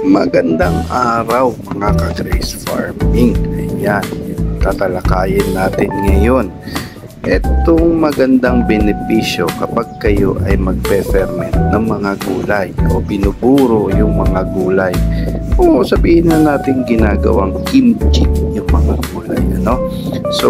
Magandang araw mga ka-Grace Farming. Ayan, tatalakayin natin ngayon itong magandang benepisyo kapag kayo ay magpe-ferment ng mga gulay o binuburo yung mga gulay o sabihin na natin ginagawang kimchi yung mga gulay, ano? So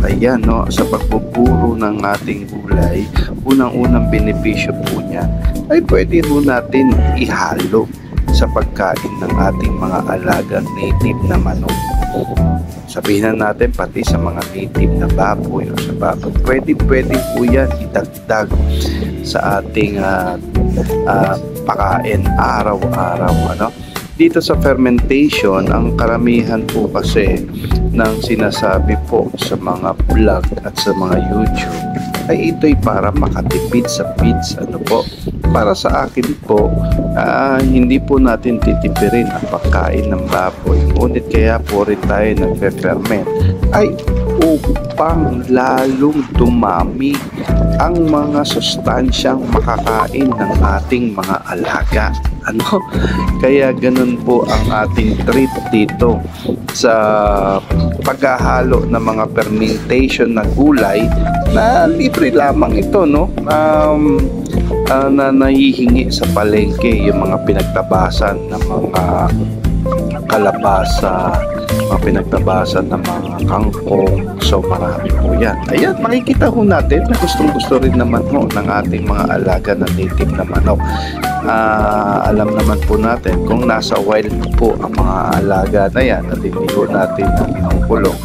ayan, no, sa pagbuburo ng ating gulay, unang-unang benepisyo po niya ay pwede po natin ihalo sa pagkain ng ating mga alagang native na manok. Sabihin na natin pati sa mga native na baboy o sa baboy, pwede po yan idagdag sa ating pakain araw-araw, ano? Dito sa fermentation, ang karamihan po kasi ng sinasabi po sa mga vlog at sa mga YouTube ay ito'y para makatipid sa feeds, ano po. Para sa akin po, hindi po natin titipirin ang pagkain ng baboy. Ngunit kaya po rin tayo nagfe-ferment ay upang lalong dumami ang mga sustansyang makakain ng ating mga alaga. Ano? Kaya ganun po ang ating treat dito sa paghahalo ng mga fermentation na gulay na libre lamang ito, no? Na nahihingi sa palengke yung mga pinagtabasan ng mga kalabasa, mga pinagtabasan ng mga kangkong. So marami po yan. Ayan, makikita ho natin na gustong-gusto rin naman ho ng ating mga alaga na native na manok. Alam naman po natin kung nasa wild po ang mga alaga na yan at hindi ho natin na pinukulong,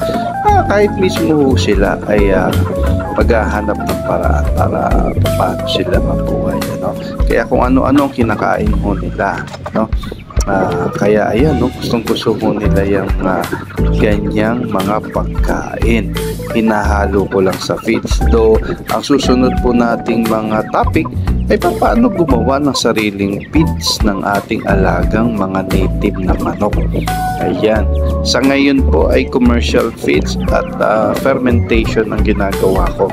kahit mismo ho sila ay paghahanap ng paraan para paano sila mabuhay, no? Kaya kung ano-ano ang kinakain ho nila, no? Kaya ayan, no, gustong-gusto ho nila yung ganyang mga pagkain. Hinahalo ko lang sa feeds. Though ang susunod po nating mga topic ay paano gumawa ng sariling feeds ng ating alagang mga native na manok. Ayan, sa ngayon po ay commercial feeds at fermentation ang ginagawa ko.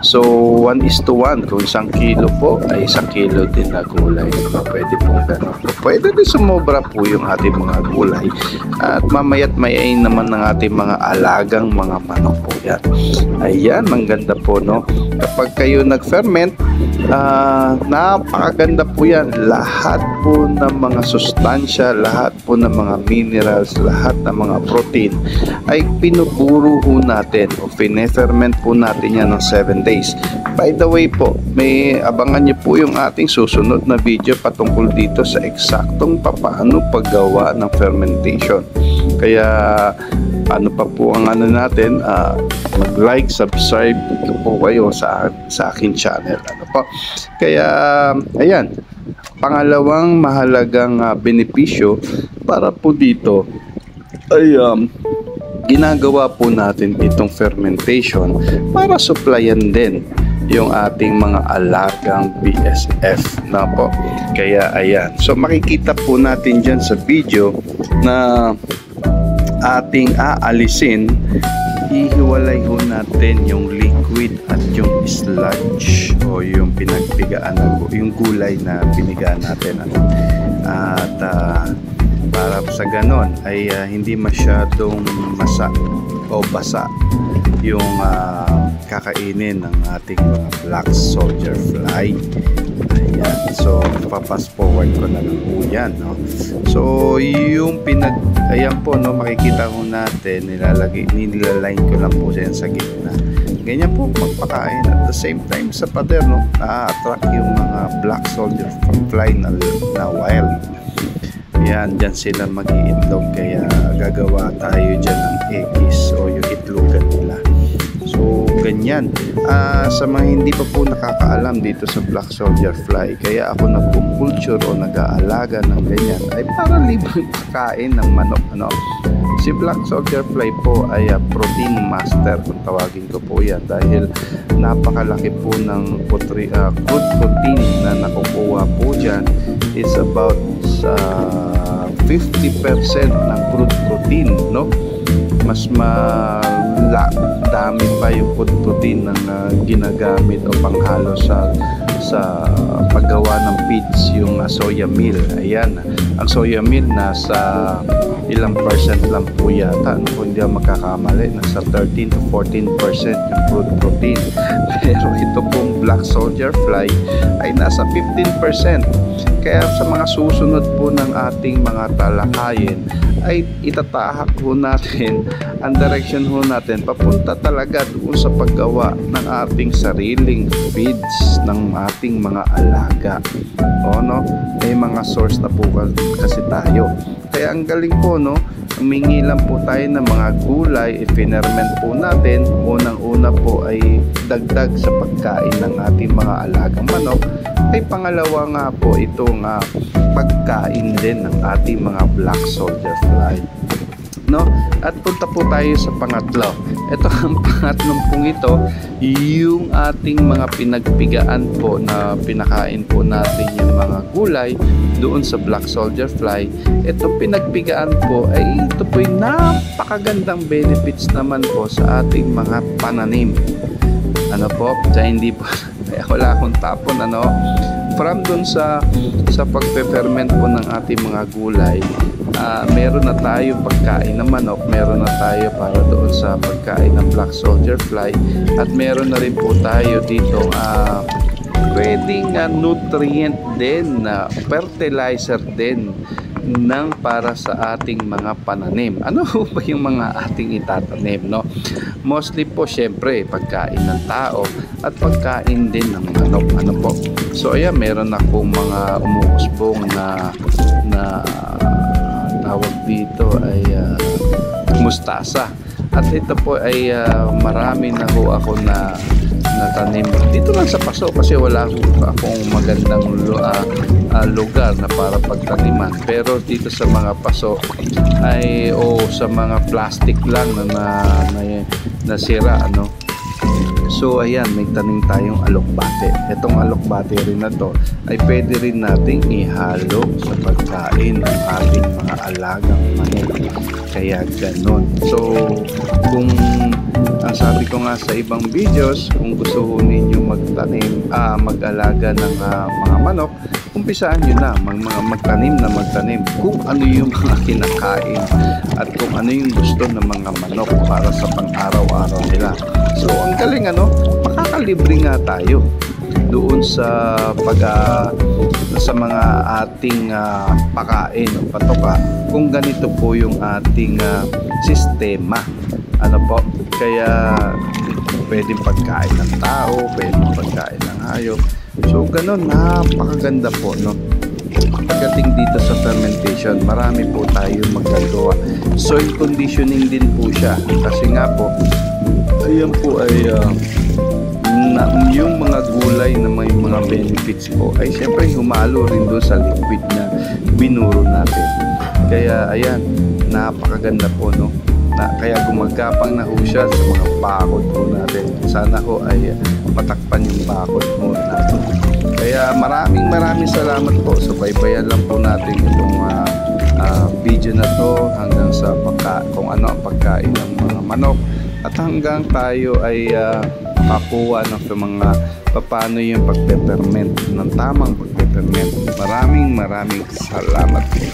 So 1:1, kung 1 kilo po ay 1 kilo din na gulay. Pwede po gano'n. Pwede din sumobra po yung ating mga gulay at mamaya't mayain naman ng ating mga alagang mga manok po yan. Ayan, ang ganda po, no? Kapag kayo nag-ferment, napakaganda po yan. Lahat po ng mga sustansya, lahat po ng mga minerals, lahat ng mga protein ay pinuburo po natin o fine-ferment po natin yan ng 7 days. By the way po, may abangan niyo po yung ating susunod na video patungkol dito sa eksaktong paano paggawa ng fermentation. Kaya ano pa po ang natin, mag-like, subscribe po kayo sa akin channel, ano po. Kaya ayan, pangalawang mahalagang benepisyo para po dito ay ginagawa po natin itong fermentation para supplyan din yung ating mga alagang BSF, na po. Kaya ayan, so makikita po natin dyan sa video na ating aalisin, ihiwalay ho natin yung liquid at yung sludge o yung pinagpigaan, yung gulay na pinigaan natin, ano? At para sa ganon ay hindi masyadong masa o basa yung kakainin ng ating mga black soldier fly. Ayan, so papas forward ko na lang po yan, no? So yung ayan po, no, makikita ko natin, nilaline ko lang po yan sa gitna. Ganyan po magpakain. At the same time sa pader, no, na-attract yung mga black soldier fly na wild. Yan, dyan sila mag-iitlog, kaya gagawa tayo dyan ng eggs o yung itlogan nila. So ganyan, sa mga hindi pa po nakakaalam dito sa black soldier fly, kaya ako nagkukulture o nag-aalaga ng ganyan ay para libreng pagkain ng manok, ano? Si black soldier fly po ay protein master, kung tawagin ko po yan, dahil napakalaki po ng crude protein na nakukuha po dyan. Is about 50% ng crude protein, no? Mas dami pa yung food protein na ginagamit o panghalo sa sa paggawa ng feeds, yung soya meal. Ayan, ang soya meal nasa ilang percent lang po yata, kung hindi ako magkakamali, nasa 13 to 14% yung crude protein. Pero ito pong black soldier fly ay nasa 15%. Kaya sa mga susunod po ng ating mga talakayin ay itatahak ho natin ang direction ho natin papunta talaga doon sa paggawa ng ating sariling feeds ng ating mga alaga. O no, may mga source na po kasi tayo. Kaya ang galing po, no, humingi lang po tayo ng mga gulay, i-ferment po natin. Unang-una po ay dagdag sa pagkain ng ating mga alagang manok. Ay pangalawa nga po itong pagkain din ng ating mga black soldier fly, no? At punta po tayo sa pangatlo. Ito ang pangatlong pong ito, yung ating mga pinagpigaan po na pinakain po natin yung mga gulay doon sa black soldier fly. Ito pinagpigaan po ay ito po yung napakagandang benefits naman po sa ating mga pananim. Ano po, kaya hindi po kaya wala akong tapon, ano, from dun sa pagpe-ferment po ng ating mga gulay. Meron na tayo pagkain ng manok, meron na tayo para doon sa pagkain ng black soldier fly, at meron na rin po tayo dito pwedeng nutrient din, fertilizer din ng para sa ating mga pananim. Ano ba yung mga ating itatanim, no? Mostly po syempre pagkain ng tao at pagkain din ng manok, ano po. So ayan, meron akong mga umuusbong na tawag dito ay mustasa, at ito po ay marami na ho ako na tanim dito lang sa paso kasi wala akong magandang lugar na para pagtaniman. Pero dito sa mga paso ay sa mga plastic lang na nasira, ano. So ayan, may tanim tayong alokbate. Itong alokbate rin na to ay pwede rin nating ihalo sa pagkain ng ating mga alagang manok. Kaya ganon. So kung ang sabi ko nga sa ibang videos, kung gusto ho ninyo mag-alaga ng mga manok, umpisaan nyo na magtanim kung ano yung mga kinakain at kung ano yung gusto ng mga manok para sa pang-araw-araw nila. So ang galing, ano, makakalibre nga tayo doon sa sa mga ating pakain o patoka kung ganito po yung ating sistema, ano po. Kaya pwedeng pagkain ng tao, pwedeng pagkain ng hayop. So ganun, napakaganda po, no? Pagdating dito sa fermentation, marami po tayo magagawa. Soil conditioning din po siya kasi nga po ayan po ay yung mga gulay na may mga benefits po ay syempre humalo rin doon sa liquid na binuro natin. Kaya ayan, napakaganda po, no? Kaya gumagapang na ho siya sa mga bakod po natin. Sana ho ay matakpan yung bakod po natin. Kaya maraming salamat po. Subaybayan lang po natin itong video na to hanggang sa kung ano ang pagkain ng mga manok, at hanggang tayo ay makuha ng mga paano yung pagpe-ferment ng tamang pagpe-ferment. Maraming salamat po.